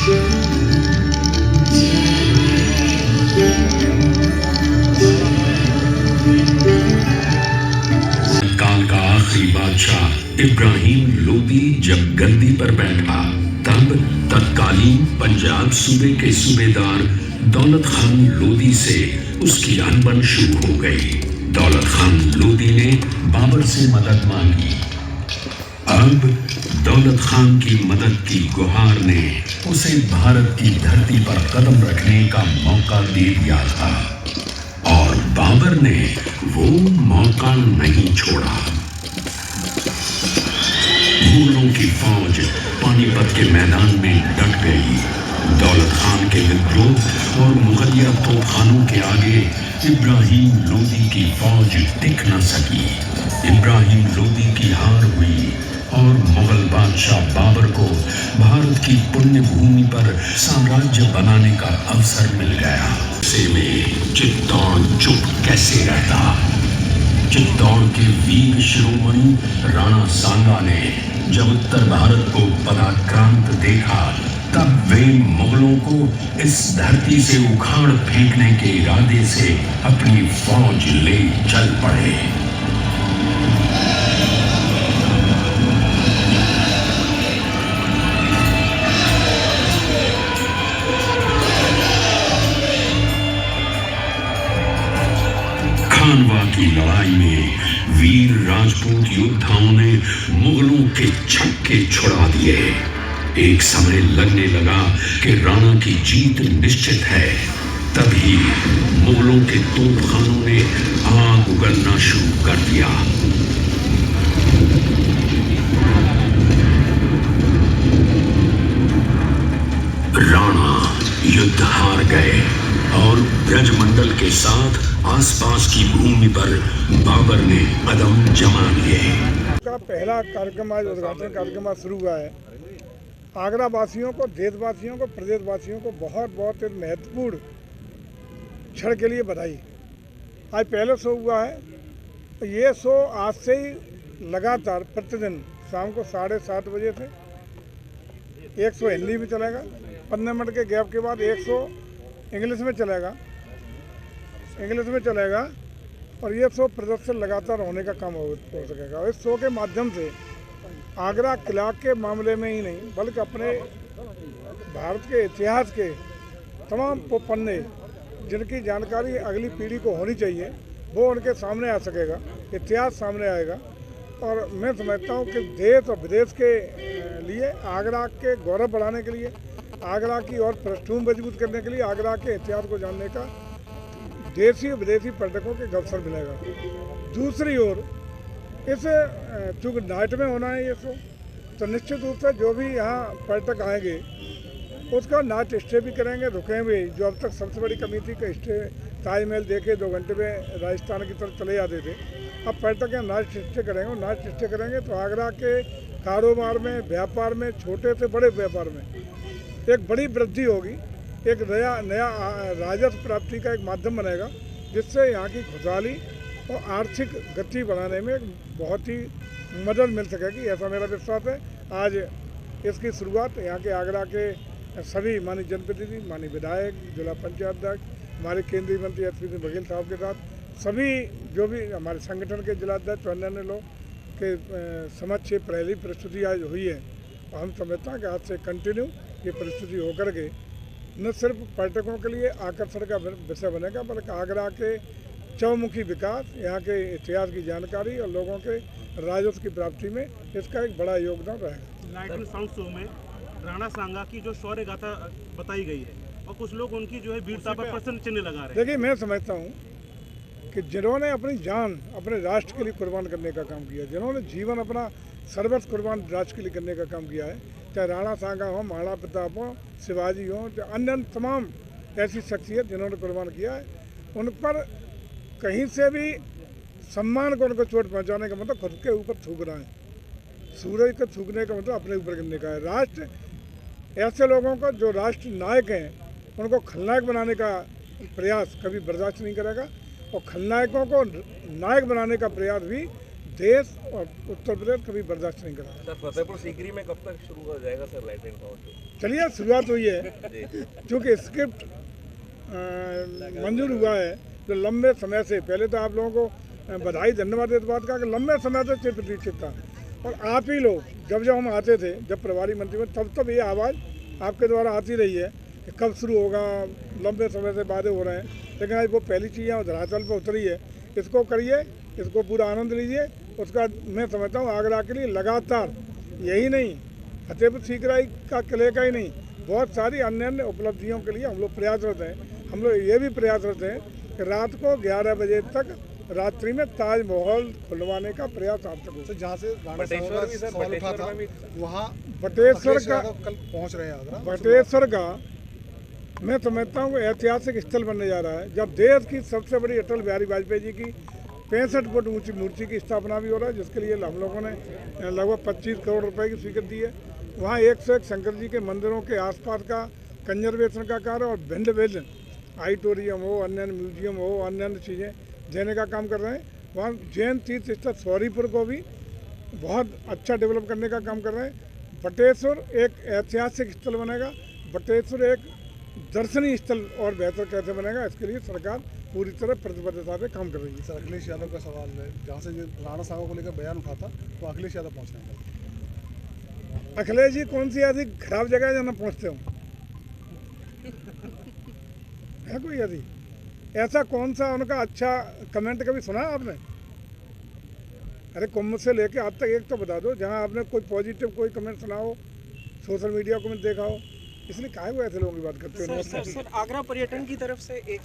काल का आखिरी बादशाह इब्राहिम लोदी जब गद्दी पर बैठा, तब तत्कालीन पंजाब सूबे के सूबेदार दौलत खान लोदी से उसकी अनबन शुरू हो गई। दौलत खान लोदी ने बाबर से मदद मांगी। अब दौलत खान की मदद की गुहार ने उसे भारत की धरती पर कदम रखने का मौका दे दिया था और बाबर ने वो मौका नहीं छोड़ा। मुगलों की फौज पानीपत के मैदान में डट गई। दौलत खान के विद्रोह और मुगलिया तोपखानों के आगे इब्राहिम लोदी की फौज टिक न सकी। इब्राहिम लोदी की हार हुई और मुगल बादशाह बाबर को भारत की पुण्य भूमि पर साम्राज्य बनाने का अवसर मिल गया। ऐसे में चित्तौड़ चुप कैसे रहता। चित्तौड़ के वीर शिरोमणि राणा सांगा ने जब उत्तर भारत को पराक्रांत देखा, तब वे मुगलों को इस धरती से उखाड़ फेंकने के इरादे से अपनी फौज ले चल पड़े। खानवा की लड़ाई में वीर राजपूत योद्धाओं ने मुगलों के छक्के छुड़ा दिए। एक समय लगने लगा कि राणा की जीत निश्चित है। तभी मुगलों के तोपखानों ने आग उगलना शुरू कर दिया। राणा युद्ध हार गए और ब्रजमंडल के साथ आसपास की भूमि पर बाबर ने कदम जमा लिए। का पहला कार्यक्रम आज उद्घाटन कार्यक्रम आज शुरू हुआ है। आगरा वासियों को, देशवासियों को, प्रदेशवासियों को बहुत बहुत महत्वपूर्ण क्षण के लिए बधाई। आज पहले शो हुआ है। ये शो आज से ही लगातार प्रतिदिन शाम को 7:30 बजे से एक शो हिंदी में चलेगा, 15 मिनट के गैप के बाद एक शो इंग्लिश में चलेगा और ये शो प्रदर्शन लगातार होने का काम हो सकेगा। और इस शो के माध्यम से आगरा किला के मामले में ही नहीं, बल्कि अपने भारत के इतिहास के तमाम पन्ने जिनकी जानकारी अगली पीढ़ी को होनी चाहिए, वो उनके सामने आ सकेगा, इतिहास सामने आएगा। और मैं समझता हूँ कि देश और विदेश के लिए, आगरा के गौरव बढ़ाने के लिए, आगरा की और पृष्ठभूमि मजबूत करने के लिए, आगरा के इतिहास को जानने का देशी और विदेशी पर्यटकों के अवसर मिलेगा। दूसरी ओर इस चूँकि नाइट में होना है ये शो, तो निश्चित रूप से जो भी यहाँ पर्यटक आएंगे उसका नाइट स्टे भी करेंगे, रुकेंगे। जो अब तक सबसे बड़ी कमी थी कि स्टे ताजमहल देखे 2 घंटे में राजस्थान की तरफ चले जाते थे, अब पर्यटक यहाँ नाइट स्टे करेंगे। और नाइट स्टे करेंगे तो आगरा के कारोबार में, व्यापार में, छोटे से बड़े व्यापार में एक बड़ी वृद्धि होगी। एक नया राजस्व प्राप्ति का एक माध्यम बनेगा, जिससे यहाँ की खुशहाली और आर्थिक गति बढ़ाने में बहुत ही मदद मिल सकेगी, ऐसा मेरा विश्वास है। आज इसकी शुरुआत यहाँ के आगरा के सभी माननीय जनप्रतिनिधि, माननीय विधायक, जिला पंचायत अध्यक्ष, हमारे केंद्रीय मंत्री एसपी सिंह बघेल साहब के साथ सभी जो भी हमारे संगठन के जिलाध्यक्ष, अन्य लोग के समक्ष पहली प्रस्तुति आज हुई है। और हम समझते हैं कि आज से कंटिन्यू ये प्रस्तुति होकर के न सिर्फ पर्यटकों के लिए आकर्षण का विषय बनेगा, बल्कि आगरा के चौमुखी विकास, यहाँ के इतिहास की जानकारी और लोगों के राजस्व की प्राप्ति में इसका एक बड़ा योगदान रहेगा। लाइटल साउंड शो में राणा सांगा की जो शौर्य गाथा बताई गई है और कुछ लोग उनकी जो है वीरता पर प्रश्न चिन्ह लगा रहे हैं। देखिए, मैं समझता हूँ कि जिन्होंने अपनी जान अपने राष्ट्र के लिए कुर्बान करने का काम किया, जिन्होंने जीवन अपना सर्वस्व कुर्बान राष्ट्र के लिए करने का काम किया है, चाहे राणा सांगा हो, महाराणा प्रताप हो, शिवाजी हो, चाहे अन्य तमाम ऐसी शख्सियत जिन्होंने कुर्बान किया है, उन पर कहीं से भी सम्मान को उनको चोट पहुंचाने का मतलब खुद के ऊपर थूक रहा है। सूरज को थूकने का मतलब अपने ऊपर गिरने का है। राष्ट्र ऐसे लोगों को जो राष्ट्र नायक हैं, उनको खलनायक बनाने का प्रयास कभी बर्दाश्त नहीं करेगा और खलनायकों को नायक बनाने का प्रयास भी देश और उत्तर प्रदेश कभी बर्दाश्त नहीं करा। सर फतेहपुर सीकरी में कब तक शुरू हो जाएगा सर लैट्रिन पावर? चलिए शुरुआत हुई है, क्योंकि स्क्रिप्ट मंजूर हुआ है जो लंबे समय से, पहले तो आप लोगों को बधाई धन्यवाद इस बात का कि लंबे समय से चिर प्रतीक्षित था। और आप ही लोग जब हम आते थे, जब प्रभारी मंत्री में, तब ये आवाज़ आपके द्वारा आती रही है कि कब शुरू होगा, लंबे समय से वादे हो रहे हैं, लेकिन आज वो पहली चीज़ें धरातल पर उतरी है। इसको करिए, इसको पूरा आनंद लीजिए। उसका मैं समझता हूँ आगरा के लिए लगातार, यही नहीं फतेहपुर सीकरी का किले का ही नहीं, बहुत सारी अन्य उपलब्धियों के लिए हम लोग प्रयासरत हैं। हम लोग ये भी प्रयासरत हैं कि रात को 11 बजे तक रात्रि में ताजमहल खुलवाने का प्रयास आप तक हो। जहाँ से बटेश्वर भी सर, बटेश्वर में भी वहाँ बटेश्वर का, कल पहुँच रहे हैं आगरा। बटेश्वर का मैं समझता हूँ ऐतिहासिक स्थल बनने जा रहा है। जब देश की सबसे बड़ी अटल बिहारी वाजपेयी जी की 65 फुट ऊंची मूर्ति की स्थापना भी हो रहा है, जिसके लिए हम लोगों ने लगभग 25 करोड़ रुपए की स्वीकृति दी है। वहाँ 101 शंकर जी के मंदिरों के आसपास का कंजर्वेशन का कार्य और भिन्न भिन्न ऑडिटोरियम हो, अन्य म्यूजियम हो, अन्य चीज़ें देने का काम कर रहे हैं। वहाँ जैन तीर्थ स्थल सौरीपुर को भी बहुत अच्छा डेवलप करने का काम कर रहे हैं। बटेश्वर एक ऐतिहासिक स्थल बनेगा, बटेश्वर एक दर्शनीय स्थल और बेहतर कैसे बनेगा, इसके लिए सरकार पूरी तरह प्रतिबद्धता से काम कर रही है। सर अखिलेश यादव का सवाल है, जहाँ से ये राणा सांगा को लेकर बयान उठा था, तो अखिलेश यादव पहुँच रहे हैं। अखिलेश जी कौन सी ऐसी खराब जगह है जहाँ पहुँचते हो? है कोई यदि ऐसा कौन सा उनका अच्छा कमेंट कभी सुना आपने? अरे कुंभ से लेके आज तक एक तो बता दो जहाँ आपने कोई पॉजिटिव कोई कमेंट सुना हो, सोशल मीडिया कमेंट देखा हो। इसलिए काहे को ऐसे लोगों की बात करते हो? सर आगरा पर्यटन की तरफ से एक